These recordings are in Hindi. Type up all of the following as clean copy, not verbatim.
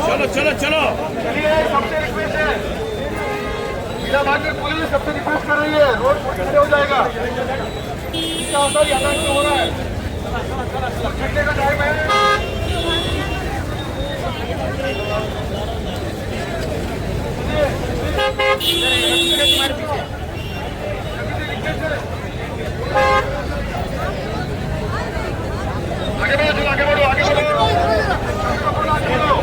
चलो चलो चलो, सबसे रिक्वेस्ट है, बिना भाग में पुलिस सबसे रिक्वेस्ट कर रही है, रोड खड़े हो जाएगा, इसका असर यातायात हो रहा है, छठे का टाइम है। आगे बढ़ो, आगे बढ़ो, आगे बढ़ो, आगे बढ़ो।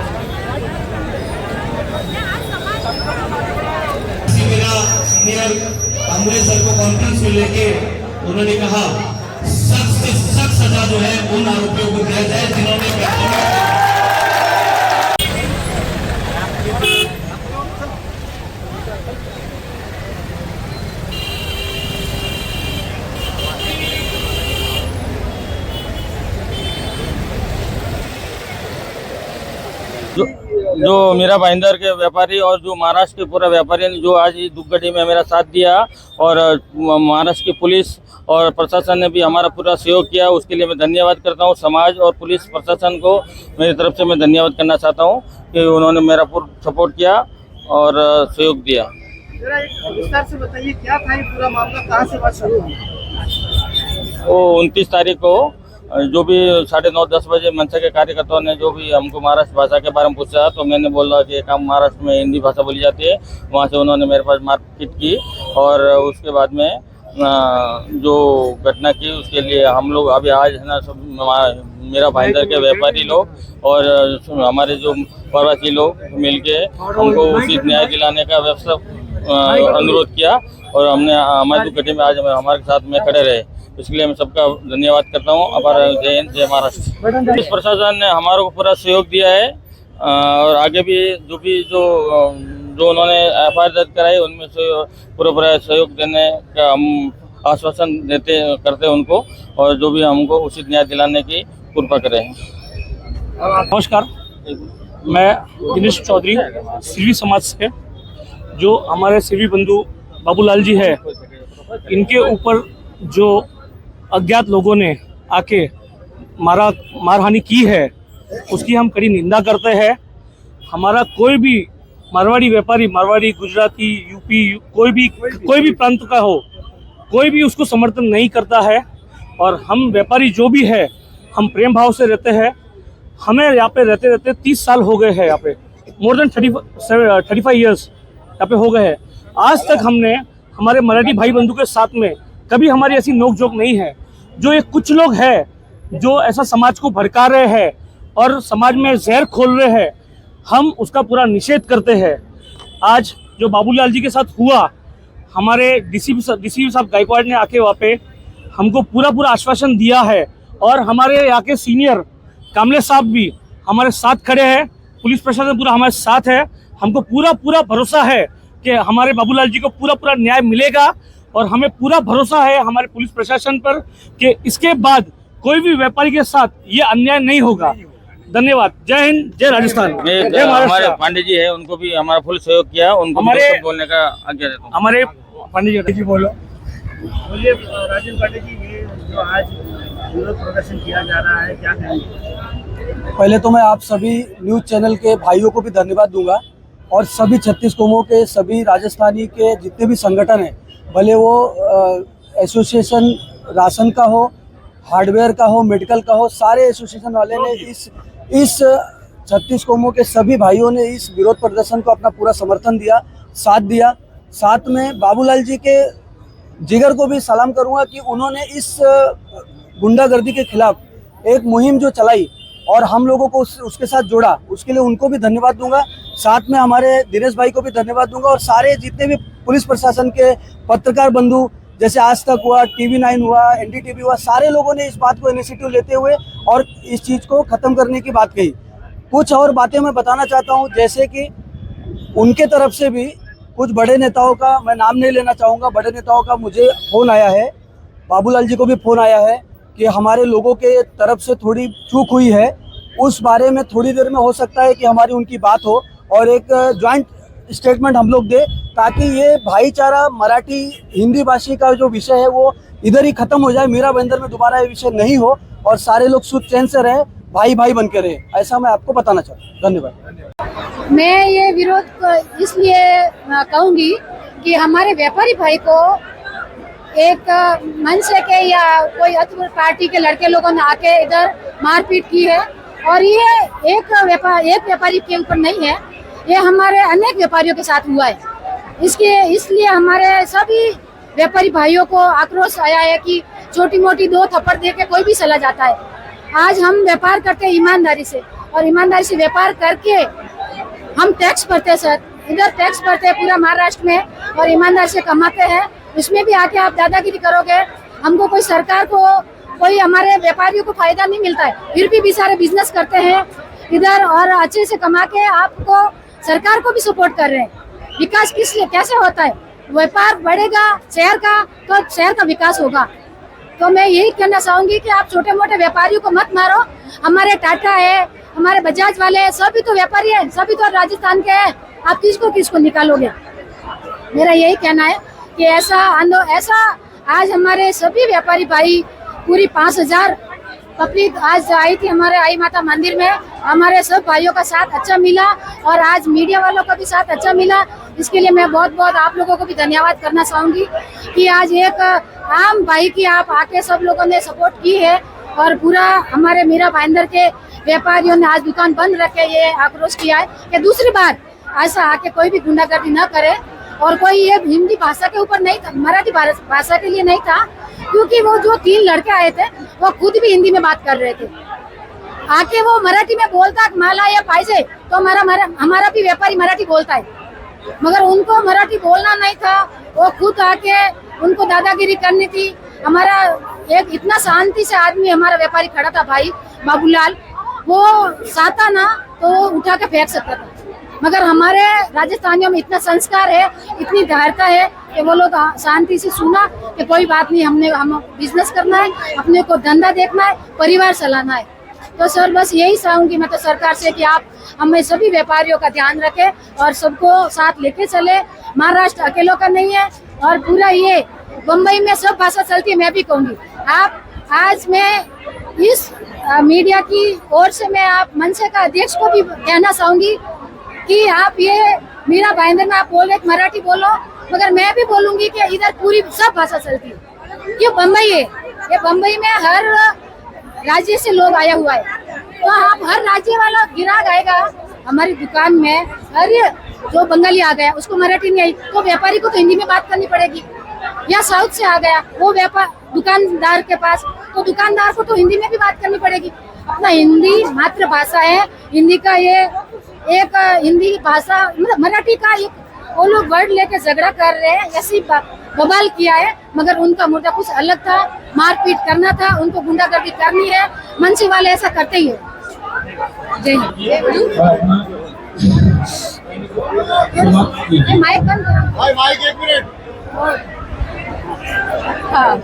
मेरा सीनियर कांग्रेस सर को कॉन्फ्रेंस में लेके उन्होंने कहा सख्त से सख्त सजा जो है उन आरोपियों को दिया जाए जिन्होंने जो मीरा भाईंदर के व्यापारी और जो महाराष्ट्र के पूरा व्यापारी ने जो आज इस दुर्घटना में मेरा साथ दिया और महाराष्ट्र की पुलिस और प्रशासन ने भी हमारा पूरा सहयोग किया, उसके लिए मैं धन्यवाद करता हूं। समाज और पुलिस प्रशासन को मेरी तरफ से मैं धन्यवाद करना चाहता हूं कि उन्होंने मेरा पूरा सपोर्ट किया और सहयोग दिया। विस्तार से बताइए क्या था ये पूरा मामला, कहाँ से बात शुरू हुई? वो 29 तारीख को जो भी 9:30-10 बजे मनसा के कार्यकर्ताओं ने जो भी हमको महाराष्ट्र भाषा के बारे में पूछा तो मैंने बोला कि काम महाराष्ट्र में हिंदी भाषा बोली जाती है। वहाँ से उन्होंने मेरे पास मारपीट की और उसके बाद में जो घटना की उसके लिए हम लोग अभी आज है ना सब मेरा भाईंदर के व्यापारी लोग और हमारे जो प्रवासी लोग मिलके हमको उचित न्याय दिलाने का व्यवस्था अनुरोध किया और हमने हमारी दुर्घटना में आज हमारे साथ में खड़े रहे, इसलिए मैं सबका धन्यवाद करता हूँ। हमारा जय हिंद, जय महाराष्ट्र। पुलिस प्रशासन ने हमारे को पूरा सहयोग दिया है और आगे भी जो उन्होंने FIR दर्ज कराई उनमें से पूरा सहयोग देने का हम आश्वासन करते हैं उनको और जो भी हमको उचित न्याय दिलाने की कृपा करें। नमस्कार, मैं दिनेश चौधरी सिरवी समाज से, जो हमारे सिरवी बंधु बाबूलाल जी है, इनके ऊपर जो अज्ञात लोगों ने आके मारहानि की है उसकी हम कड़ी निंदा करते हैं। हमारा कोई भी मारवाड़ी व्यापारी, मारवाड़ी, गुजराती, यूपी, कोई भी प्रांत का हो, कोई भी उसको समर्थन नहीं करता है और हम व्यापारी जो भी है हम प्रेम भाव से रहते हैं। हमें यहाँ पे रहते रहते 30 साल हो गए हैं, यहाँ पे मोर देन 35 ईयर्स यहाँ पे हो गए हैं। आज तक हमने हमारे मराठी भाई बंधु के साथ में कभी हमारी ऐसी नोकझोंक नहीं है। जो ये कुछ लोग हैं जो ऐसा समाज को भड़का रहे हैं और समाज में जहर खोल रहे हैं, हम उसका पूरा निषेध करते हैं। आज जो बाबूलाल जी के साथ हुआ, हमारे डीसीपी साहब गायकवाड़ ने आके वहाँ पे हमको पूरा आश्वासन दिया है और हमारे यहाँ के सीनियर कामले साहब भी हमारे साथ खड़े हैं। पुलिस प्रशासन पूरा हमारे साथ है। हमको पूरा भरोसा है कि हमारे बाबूलाल जी को पूरा न्याय मिलेगा और हमें पूरा भरोसा है हमारे पुलिस प्रशासन पर कि इसके बाद कोई भी व्यापारी के साथ ये अन्याय नहीं होगा। धन्यवाद। जय हिंद, जय राजस्थान, जय हमारे महाराष्ट्र। पांडे जी है, उनको भी हमारा फुल सहयोग किया, उनको हमारे बोलने का आज्ञा देता हूं। हमारे पांडे जी बोलो। बोलिए राजीव पांडे जी, ये जो आज विरोध प्रदर्शन किया जा रहा है, क्या कहेंगे? पहले तो मैं आप सभी न्यूज़ चैनल के भाइयों को भी धन्यवाद दूंगा और सभी 36 कौमों के, सभी राजस्थानी के जितने भी संगठन हैं, भले वो एसोसिएशन राशन का हो, हार्डवेयर का हो, मेडिकल का हो, सारे एसोसिएशन वाले ने इस 36 कौमों के सभी भाइयों ने इस विरोध प्रदर्शन को अपना पूरा समर्थन दिया, साथ दिया। साथ में बाबूलाल जी के जिगर को भी सलाम करूंगा कि उन्होंने इस गुंडागर्दी के खिलाफ एक मुहिम जो चलाई और हम लोगों को उसके साथ जोड़ा, उसके लिए उनको भी धन्यवाद दूंगा। साथ में हमारे दिनेश भाई को भी धन्यवाद दूंगा और सारे जितने भी पुलिस प्रशासन के पत्रकार बंधु, जैसे आज तक हुआ, TV9 हुआ, NDTV हुआ, सारे लोगों ने इस बात को इनिशिएटिव लेते हुए और इस चीज़ को ख़त्म करने की बात कही। कुछ और बातें मैं बताना चाहता हूँ, जैसे कि उनके तरफ से भी कुछ बड़े नेताओं का, मैं नाम नहीं लेना चाहूँगा, बड़े नेताओं का मुझे फ़ोन आया है, बाबूलाल जी को भी फ़ोन आया है कि हमारे लोगों के तरफ से थोड़ी चूक हुई है, उस बारे में थोड़ी देर में हो सकता है कि हमारी उनकी बात हो और एक जॉइंट स्टेटमेंट हम लोग दें, ताकि ये भाईचारा मराठी हिंदी भाषी का जो विषय है वो इधर ही खत्म हो जाए, मीरा भाईंदर में दोबारा ये विषय नहीं हो और सारे लोग सुख चैन से रहे, भाई भाई बन के रहे। ऐसा मैं आपको बताना चाहता हूँ। धन्यवाद। मैं ये विरोध इसलिए कहूँगी कि हमारे व्यापारी भाई को एक मंच के या कोई अथवा पार्टी के लड़के लोगों ने आके इधर मारपीट की है और ये एक व्यापारी के ऊपर नहीं है, ये हमारे अनेक व्यापारियों के साथ हुआ है। इसलिए हमारे सभी व्यापारी भाइयों को आक्रोश आया है कि छोटी मोटी 2 थप्पड़ दे के कोई भी चला जाता है। आज हम व्यापार करते हैं ईमानदारी से और ईमानदारी से व्यापार करके हम टैक्स भरते हैं सर, इधर टैक्स भरते हैं पूरा महाराष्ट्र में और ईमानदारी से कमाते हैं। उसमें भी आके आप दादागिरी करोगे, हमको कोई सरकार को, कोई हमारे व्यापारियों को फायदा नहीं मिलता है, फिर भी सारे बिजनेस करते हैं इधर और अच्छे से कमा के आपको सरकार को भी सपोर्ट कर रहे हैं। विकास कैसे होता है? व्यापार बढ़ेगा शहर का तो शहर का विकास होगा। तो मैं यही कहना चाहूंगी कि आप छोटे मोटे व्यापारियों को मत मारो। हमारे टाटा है, हमारे बजाज वाले हैं, सभी तो व्यापारी हैं, सभी तो राजस्थान के हैं, आप किसको निकालोगे? मेरा यही कहना है कि ऐसा आज हमारे सभी व्यापारी भाई पूरी 5000 पब्लिक आज आई थी हमारे आई माता मंदिर में। हमारे सब भाइयों का साथ अच्छा मिला और आज मीडिया वालों का भी साथ अच्छा मिला। इसके लिए मैं बहुत बहुत आप लोगों को भी धन्यवाद करना चाहूँगी कि आज एक आम भाई की आप आके सब लोगों ने सपोर्ट की है और पूरा हमारे मीरा भाईंदर के व्यापारियों ने आज दुकान बंद रखे ये आक्रोश किया है कि दूसरी बार ऐसा आके कोई भी गुंडागर्दी न करे। और कोई ये हिंदी भाषा के ऊपर नहीं था, मराठी भाषा के लिए नहीं था, क्योंकि वो जो 3 लड़के आए थे वो खुद भी हिंदी में बात कर रहे थे। आके वो मराठी में बोलता माला या पाइजे तो हमारा भी व्यापारी मराठी बोलता है, मगर उनको मराठी बोलना नहीं था। वो खुद आके उनको दादागिरी करनी थी। हमारा एक इतना शांति से आदमी हमारा व्यापारी खड़ा था भाई बाबूलाल, वो साता ना तो उठा के फेंक सकता था, मगर हमारे राजस्थानियों में इतना संस्कार है, इतनी धैर्यता है कि वो लोग शांति से सुना कि कोई बात नहीं, हम बिजनेस करना है, अपने को धंधा देखना है, परिवार चलाना है। तो सर बस यही चाहूंगी मैं तो सरकार से कि आप हमें सभी व्यापारियों का ध्यान रखें और सबको साथ लेके चले। महाराष्ट्र अकेलों का नहीं है और पूरा ये बम्बई में सब भाषा चलती है। मैं भी कहूँगी आप आज मैं इस मीडिया की ओर से मैं आप मनसे का अध्यक्ष को भी कहना चाहूंगी कि आप ये मीरा भाईंदर में आप बोले मराठी बोलो, मगर मैं भी बोलूंगी कि इधर पूरी सब भाषा चलती है। ये बम्बई है, ये बम्बई में हर राज्य से लोग आया हुआ है, तो आप हर राज्य वाला ग्राहक आएगा हमारी दुकान में, हर जो बंगाली आ गया उसको मराठी नहीं आई तो व्यापारी को तो हिंदी में बात करनी पड़ेगी। या साउथ से आ गया वो व्यापार दुकानदार के पास, तो दुकानदार को तो हिंदी में भी बात करनी पड़ेगी। अपना हिंदी मातृभाषा है, हिंदी का ये एक हिंदी भाषा मतलब मराठी का एक वो लोग वर्ड लेके झगड़ा कर रहे हैं, ऐसी बवाल किया है, मगर उनका मुद्दा कुछ अलग था, मारपीट करना था, उनको गुंडागर्दी करनी है। मनसे वाले ऐसा करते ही है। जय हिंद। माइक बंद करो। माइक 1 मिनट। हाँ,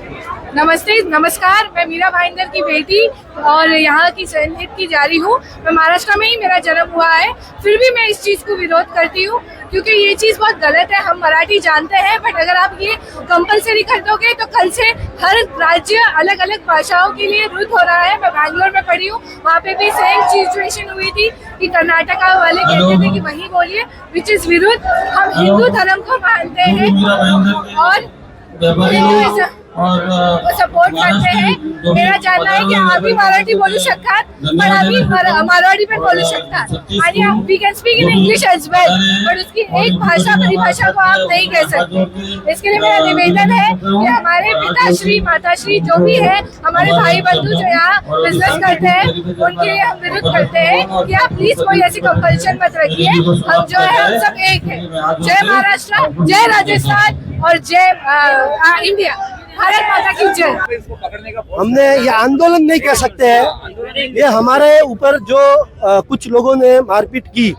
नमस्कार, मैं मीरा भाईंदर की बेटी और यहाँ की सैनिक की जा रही हूँ। मैं महाराष्ट्र में ही मेरा जन्म हुआ है, फिर भी मैं इस चीज़ को विरोध करती हूँ क्योंकि ये चीज़ बहुत गलत है। हम मराठी जानते हैं, बट अगर आप ये कंपलसरी कर दोगे तो कल से हर राज्य अलग अलग भाषाओं के लिए रुद्ध हो रहा है। मैं बैंगलोर में पढ़ी हूँ, वहाँ पे भी सेम सिचुएशन हुई थी कि कर्नाटका वाले कहते थे कि वही बोलिए, विच इज़ विरुद्ध। हम हिंदू धर्म को मानते हैं और को सपोर्ट करते हैं। मेरा जानना है की आम्ही मराठी बोलू शकतात पण आम्ही मारवाडी पण बोलू शकतात आणि we can speak in English as well, but उसकी एक भाषा परिभाषा को आप नहीं कह सकते। इसके लिए मेरा निवेदन है कि हमारे पिताश्री माताश्री जो भी है, हमारे भाई बंधु जो यहाँ बिजनेस करते हैं, उनके लिए हम विरोध करते हैं कि आप प्लीज कोई ऐसी कंपल्शन मत रखिए। हम जो है हम सब एक है। जय महाराष्ट्र, जय राजस्थान और जय इंडिया। भारत माता की जय। हमने ये आंदोलन नहीं कह सकते हैं, ये हमारे ऊपर जो कुछ लोगों ने मारपीट की,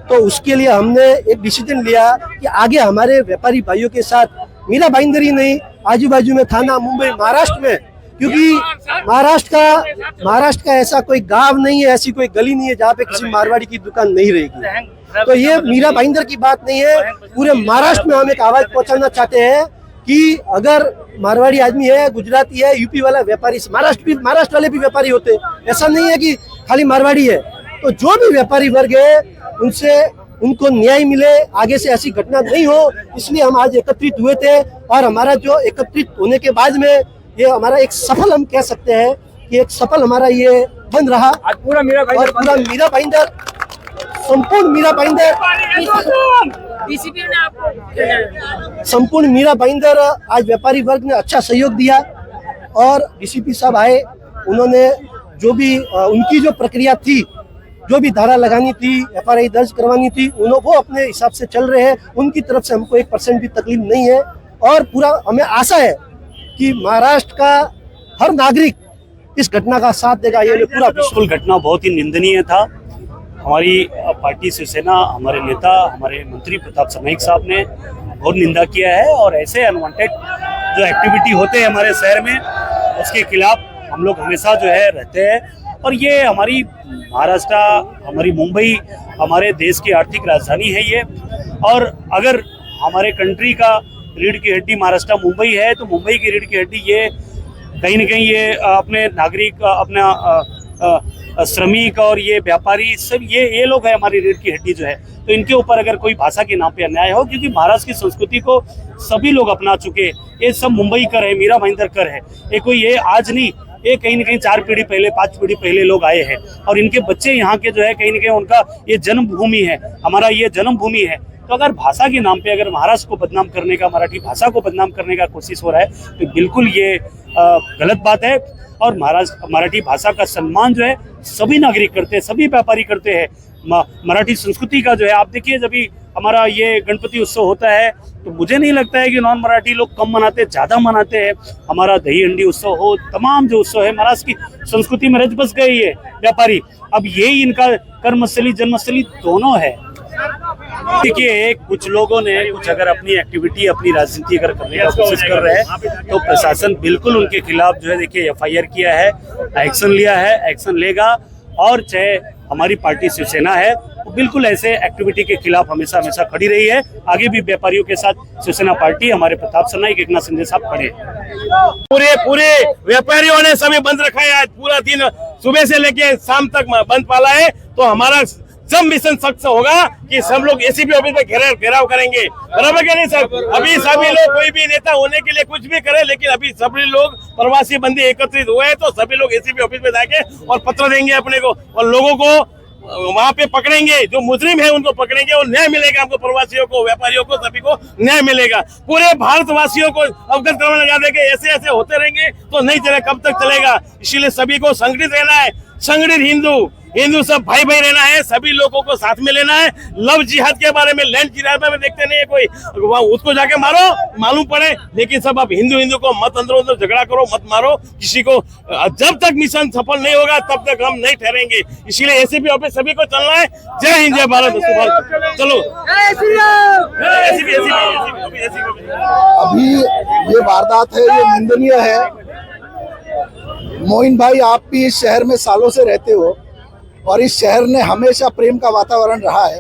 तो उसके लिए हमने एक डिसीजन लिया कि आगे हमारे व्यापारी भाइयों के साथ मीरा भाईंदर ही नहीं, आजू बाजू में थाना, मुंबई, महाराष्ट्र में, क्योंकि महाराष्ट्र का ऐसा कोई गांव नहीं है, ऐसी कोई गली नहीं है जहाँ पे किसी मारवाड़ी की दुकान नहीं रहेगी। तो ये मीरा भाईंदर की बात नहीं है, पूरे महाराष्ट्र में हम एक आवाज पहुंचाना चाहते हैं कि अगर मारवाड़ी आदमी है, गुजराती है, यूपी वाला व्यापारी, महाराष्ट्र वाले भी व्यापारी होते, ऐसा नहीं है कि खाली मारवाड़ी है। तो जो भी व्यापारी वर्ग है उनसे उनको न्याय मिले, आगे से ऐसी घटना नहीं हो, इसलिए हम आज एकत्रित हुए थे। और हमारा जो एकत्रित होने के बाद में ये हमारा एक सफल, हम कह सकते हैं कि एक सफल हमारा ये बन रहा। आज पूरा मीरा भाईंदर, संपूर्ण मीरा भाईंदर, संपूर्ण मीरा भाईंदर, आज व्यापारी वर्ग ने अच्छा सहयोग दिया और डीसीपी साहब आए, उन्होंने जो भी उनकी जो प्रक्रिया थी, जो भी धारा लगानी थी, एफआईआर दर्ज करवानी थी, वो अपने हिसाब से चल रहे हैं। उनकी तरफ से हमको 1% भी तकलीफ नहीं है और पूरा हमें आशा है कि महाराष्ट्र का हर नागरिक इस घटना का साथ देगा। ये पूरा बिल्कुल घटना बहुत ही निंदनीय था। हमारी पार्टी शिवसेना, हमारे नेता, हमारे मंत्री प्रताप सरनाईक साहब ने बहुत निंदा किया है और ऐसे अनवांटेड जो एक्टिविटी होते हैं हमारे शहर में, उसके खिलाफ हम लोग हमेशा जो है रहते हैं। और ये हमारी महाराष्ट्र, हमारी मुंबई, हमारे देश की आर्थिक राजधानी है ये। और अगर हमारे कंट्री का रीढ़ की हड्डी महाराष्ट्र मुंबई है, तो मुंबई की रीढ़ की हड्डी ये कहीं न कहीं ये अपने नागरिक, अपना श्रमिक और ये व्यापारी, सब ये लोग है हमारी रीढ़ की हड्डी जो है। तो इनके ऊपर अगर कोई भाषा के नाम पे अन्याय हो, क्योंकि महाराष्ट्र की संस्कृति को सभी लोग अपना चुके, ये सब मुंबई कर है, मीरा भाईंदर कर है, ये कोई ये आज नहीं, ये कहीं न कहीं 4 पीढ़ी पहले, 5 पीढ़ी पहले लोग आए हैं और इनके बच्चे यहाँ के जो है कहीं न कहीं उनका ये जन्मभूमि है, हमारा ये जन्मभूमि है। तो अगर भाषा के नाम पे अगर महाराष्ट्र को बदनाम करने का, मराठी भाषा को बदनाम करने का कोशिश हो रहा है, तो बिल्कुल ये गलत बात है। और मराठी भाषा का सम्मान जो है सभी नागरिक करते हैं, सभी व्यापारी करते हैं। मराठी संस्कृति का जो है, आप देखिए जब भी हमारा ये गणपति उत्सव होता है तो मुझे नहीं लगता है कि नॉन मराठी लोग कम मनाते, ज़्यादा मनाते हैं। हमारा दही हंडी उत्सव हो, तमाम जो उत्सव है महाराष्ट्र की संस्कृति में रच बस गई है व्यापारी। अब यही इनका कर्मस्थली जन्मस्थली दोनों है। देखिए कुछ लोगों ने कुछ अगर अपनी एक्टिविटी, अपनी राजनीति अगर करने का कोशिश कर रहे हैं तो प्रशासन बिल्कुल उनके खिलाफ जो है देखिए एफआईआर किया है, एक्शन लिया है, एक्शन लेगा। और चाहे हमारी पार्टी शिवसेना है वो बिल्कुल ऐसे एक्टिविटी के खिलाफ हमेशा हमेशा खड़ी रही है। आगे भी व्यापारियों के साथ शिवसेना पार्टी, हमारे प्रताप सरनाईक, एकनाथ शिंदे साहब खड़े। पूरे व्यापारियों ने सभी बंद रखा है, आज पूरा दिन सुबह से लेके शाम तक बंद पाला है। तो हमारा सब मिशन सख्त होगा कि सब लोग एसीपी ऑफिस में घेराव करेंगे, बराबर क्या नहीं सर? अभी सभी लोग, कोई भी नेता होने के लिए कुछ भी करे, लेकिन अभी सभी लोग प्रवासी बंदी एकत्रित हुए हैं, तो सभी लोग एसीपी ऑफिस में जाके और पत्र देंगे अपने को, और लोगों को वहाँ पे पकड़ेंगे, जो मुजरिम है उनको पकड़ेंगे और न्याय मिलेगा हमको, प्रवासियों को, व्यापारियों को, सभी को न्याय मिलेगा। पूरे भारतवासियों को अवगत करवाने लगा देंगे। ऐसे ऐसे होते रहेंगे तो नहीं चले, कब तक चलेगा? इसीलिए सभी को संगठित रहना है, संगठित हिंदू सब भाई भाई रहना है, सभी लोगों को साथ में लेना है। लव जिहाद के बारे में, लैंड जिहाद में देखते नहीं है कोई, उसको जाके मारो मालूम पड़े, लेकिन सब आप हिंदू को मत अंदर झगड़ा करो, मत मारो किसी को। जब तक मिशन सफल नहीं होगा तब तक हम नहीं ठहरेंगे। इसीलिए एसीपी ऑफिस सभी को चलना है। जय हिंद, जय भारत। चलो अभी ये वारदात है, ये निंदनीय है। मोइन भाई, आप भी इस शहर में सालों से रहते हो और इस शहर ने हमेशा प्रेम का वातावरण रहा है।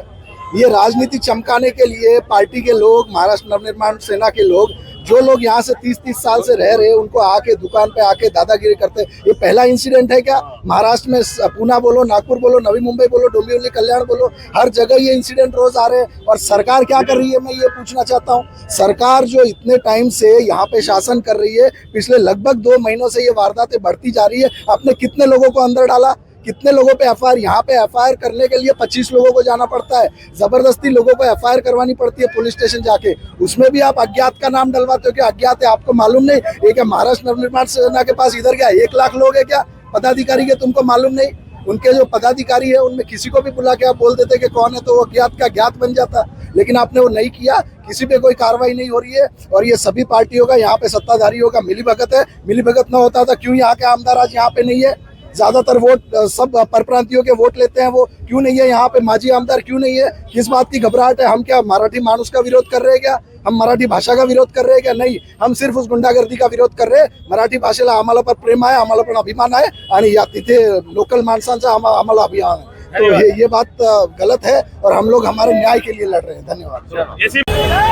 ये राजनीति चमकाने के लिए पार्टी के लोग, महाराष्ट्र नवनिर्माण सेना के लोग जो लोग यहाँ से 30-30 साल से रह रहे हैं उनको आके दुकान पे आके दादागिरी करते हैं। ये पहला इंसिडेंट है क्या? महाराष्ट्र में पूना बोलो, नागपुर बोलो, नवी मुंबई बोलो, डोंबिवली, कल्याण बोलो, हर जगह ये इंसिडेंट रोज आ रहे हैं। और सरकार क्या कर रही है, मैं ये पूछना चाहता हूँ। सरकार जो इतने टाइम से यहाँ पे शासन कर रही है, पिछले लगभग 2 महीनों से ये वारदातें बढ़ती जा रही है। आपने कितने लोगों को अंदर डाला, कितने लोगों पे एफआईआर? यहाँ पे एफआईआर करने के लिए 25 लोगों को जाना पड़ता है, जबरदस्ती लोगों को एफआईआर करवानी पड़ती है पुलिस स्टेशन जाके। उसमें भी आप अज्ञात का नाम डलवाते हो। क्या अज्ञात है? आपको मालूम नहीं? ये क्या महाराष्ट्र नवनिर्माण सेना के पास इधर क्या 1 लाख लोग है क्या पदाधिकारी के? तुमको मालूम नहीं? उनके जो पदाधिकारी है उनमें किसी को भी बुला के आप बोल देते कि कौन है, तो वो अज्ञात का ज्ञात बन जाता। लेकिन आपने वो नहीं किया, किसी पे कोई कार्रवाई नहीं हो रही है। और ये सभी पार्टियों का, यहाँ पे सत्ताधारियों का मिलीभगत है। मिलीभगत ना होता था क्यों यहाँ के आमदार आज यहाँ पे नहीं है? ज्यादातर वोट सब परप्रांतियों के वोट लेते हैं, वो क्यों नहीं है यहाँ पे? माजी आमदार क्यों नहीं है? किस बात की घबराहट है? हम क्या मराठी मानुस का विरोध कर रहे हैं क्या? हम मराठी भाषा का विरोध कर रहे हैं क्या? नहीं, हम सिर्फ उस गुंडागर्दी का विरोध कर रहे हैं। मराठी भाषेला आम्हाला पण प्रेम आहे, आम्हाला पण अभिमान आहे आणि या तिथे लोकल माणसांचा आम्हाला अभिमान आहे। तो ये बात गलत है और हम लोग हमारे न्याय के लिए लड़ रहे हैं। धन्यवाद।